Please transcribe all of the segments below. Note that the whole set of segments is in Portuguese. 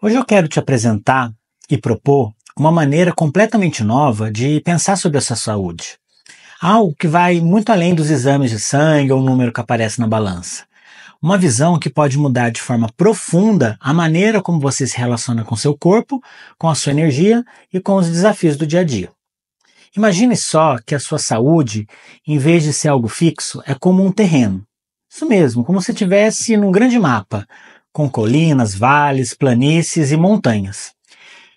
Hoje eu quero te apresentar e propor uma maneira completamente nova de pensar sobre a sua saúde. Algo que vai muito além dos exames de sangue ou o número que aparece na balança. Uma visão que pode mudar de forma profunda a maneira como você se relaciona com seu corpo, com a sua energia e com os desafios do dia a dia. Imagine só que a sua saúde, em vez de ser algo fixo, é como um terreno. Isso mesmo, como se estivesse num grande mapa, com colinas, vales, planícies e montanhas.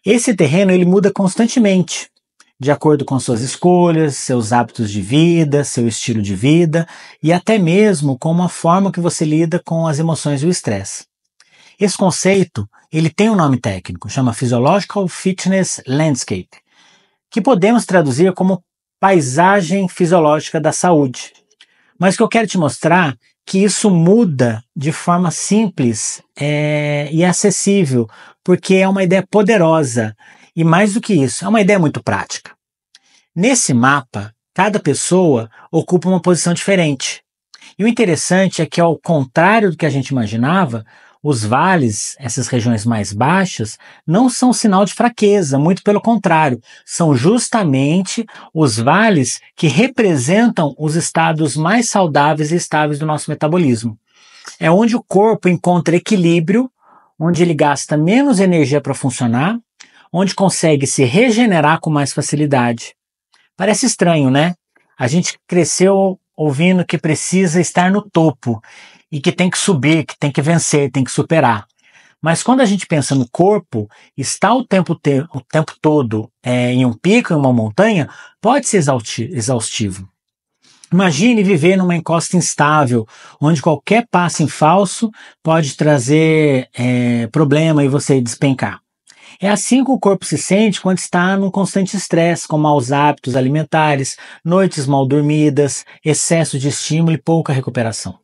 Esse terreno ele muda constantemente, de acordo com suas escolhas, seus hábitos de vida, seu estilo de vida e até mesmo com a forma que você lida com as emoções e o estresse. Esse conceito ele tem um nome técnico, chama Physiological Fitness Landscape, que podemos traduzir como paisagem fisiológica da saúde. Mas o que eu quero te mostrar é que isso muda de forma simples e acessível, porque é uma ideia poderosa e mais do que isso, é uma ideia muito prática. Nesse mapa, cada pessoa ocupa uma posição diferente. E o interessante é que, ao contrário do que a gente imaginava, os vales, essas regiões mais baixas, não são sinal de fraqueza, muito pelo contrário, são justamente os vales que representam os estados mais saudáveis e estáveis do nosso metabolismo. É onde o corpo encontra equilíbrio, onde ele gasta menos energia para funcionar, onde consegue se regenerar com mais facilidade. Parece estranho, né? A gente cresceu ouvindo que precisa estar no topo e que tem que subir, que tem que vencer, tem que superar. Mas quando a gente pensa no corpo, estar o tempo todo em um pico, em uma montanha, pode ser exaustivo. Imagine viver numa encosta instável, onde qualquer passo em falso pode trazer problema e você despencar. É assim que o corpo se sente quando está num constante estresse, com maus hábitos alimentares, noites mal dormidas, excesso de estímulo e pouca recuperação.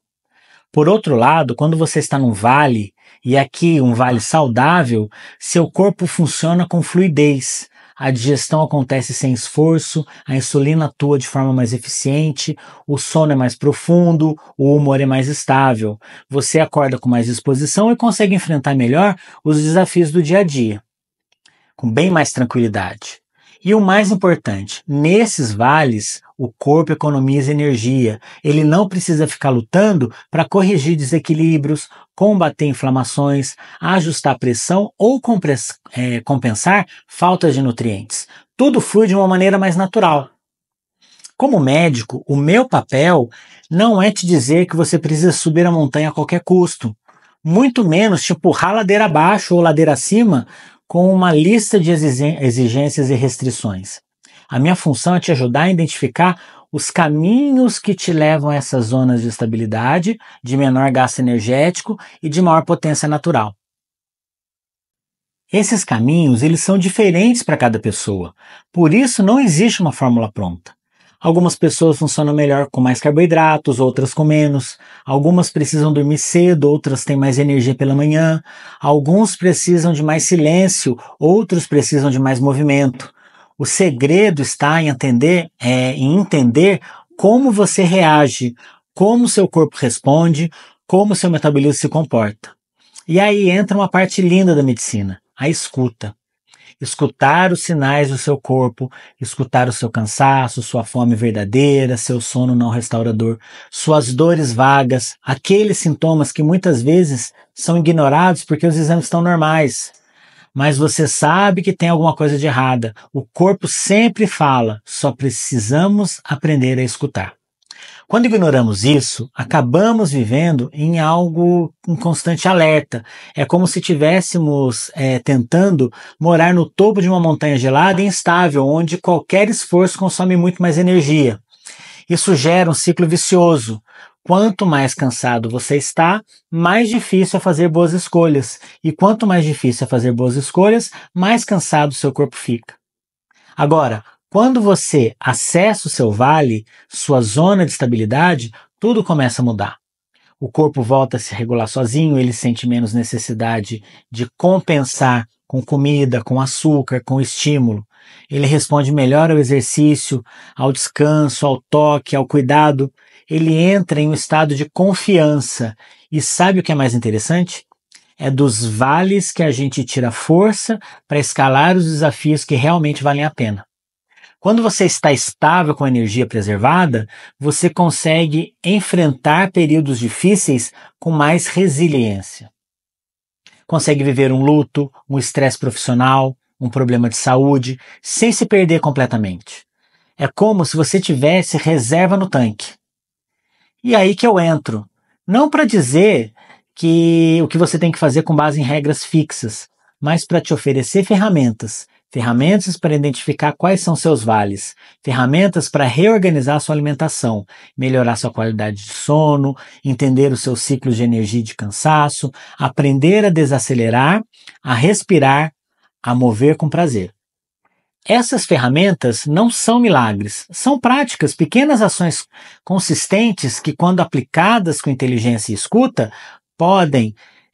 Por outro lado, quando você está num vale, e aqui um vale saudável, seu corpo funciona com fluidez. A digestão acontece sem esforço, a insulina atua de forma mais eficiente, o sono é mais profundo, o humor é mais estável. Você acorda com mais disposição e consegue enfrentar melhor os desafios do dia a dia, com bem mais tranquilidade. E o mais importante, nesses vales, o corpo economiza energia. Ele não precisa ficar lutando para corrigir desequilíbrios, combater inflamações, ajustar a pressão ou compensar faltas de nutrientes. Tudo flui de uma maneira mais natural. Como médico, o meu papel não é te dizer que você precisa subir a montanha a qualquer custo, muito menos te empurrar ladeira abaixo ou ladeira acima com uma lista de exigências e restrições. A minha função é te ajudar a identificar os caminhos que te levam a essas zonas de estabilidade, de menor gasto energético e de maior potência natural. Esses caminhos, eles são diferentes para cada pessoa, por isso não existe uma fórmula pronta. Algumas pessoas funcionam melhor com mais carboidratos, outras com menos. Algumas precisam dormir cedo, outras têm mais energia pela manhã. Alguns precisam de mais silêncio, outros precisam de mais movimento. O segredo está em entender como você reage, como seu corpo responde, como seu metabolismo se comporta. E aí entra uma parte linda da medicina, a escuta. Escutar os sinais do seu corpo, escutar o seu cansaço, sua fome verdadeira, seu sono não restaurador, suas dores vagas, aqueles sintomas que muitas vezes são ignorados porque os exames estão normais. Mas você sabe que tem alguma coisa de errada. O corpo sempre fala, só precisamos aprender a escutar. Quando ignoramos isso, acabamos vivendo em algo em constante alerta. É como se estivéssemos tentando morar no topo de uma montanha gelada e instável, onde qualquer esforço consome muito mais energia. Isso gera um ciclo vicioso. Quanto mais cansado você está, mais difícil é fazer boas escolhas. E quanto mais difícil é fazer boas escolhas, mais cansado seu corpo fica. Agora, quando você acessa o seu vale, sua zona de estabilidade, tudo começa a mudar. O corpo volta a se regular sozinho, ele sente menos necessidade de compensar com comida, com açúcar, com estímulo. Ele responde melhor ao exercício, ao descanso, ao toque, ao cuidado. Ele entra em um estado de confiança. E sabe o que é mais interessante? É dos vales que a gente tira força para escalar os desafios que realmente valem a pena. Quando você está estável com a energia preservada, você consegue enfrentar períodos difíceis com mais resiliência. Consegue viver um luto, um estresse profissional, um problema de saúde, sem se perder completamente. É como se você tivesse reserva no tanque. E aí que eu entro. Não para dizer que o que você tem que fazer com base em regras fixas, mas para te oferecer ferramentas. Ferramentas para identificar quais são seus vales, ferramentas para reorganizar sua alimentação, melhorar sua qualidade de sono, entender os seus ciclos de energia e de cansaço, aprender a desacelerar, a respirar, a mover com prazer. Essas ferramentas não são milagres, são práticas, pequenas ações consistentes que, quando aplicadas com inteligência e escuta,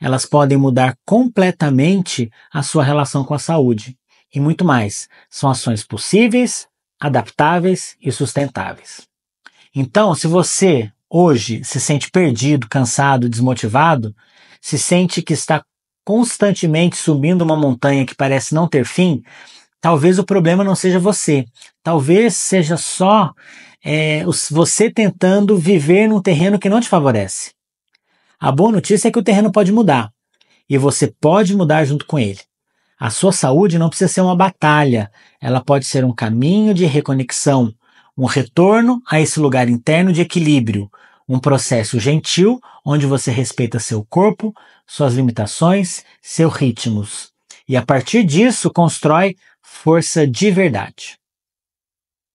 elas podem mudar completamente a sua relação com a saúde. E muito mais, são ações possíveis, adaptáveis e sustentáveis. Então, se você hoje se sente perdido, cansado, desmotivado, se sente que está constantemente subindo uma montanha que parece não ter fim, talvez o problema não seja você. Talvez seja só você tentando viver num terreno que não te favorece. A boa notícia é que o terreno pode mudar. E você pode mudar junto com ele. A sua saúde não precisa ser uma batalha. Ela pode ser um caminho de reconexão, um retorno a esse lugar interno de equilíbrio, um processo gentil onde você respeita seu corpo, suas limitações, seus ritmos. E a partir disso constrói força de verdade.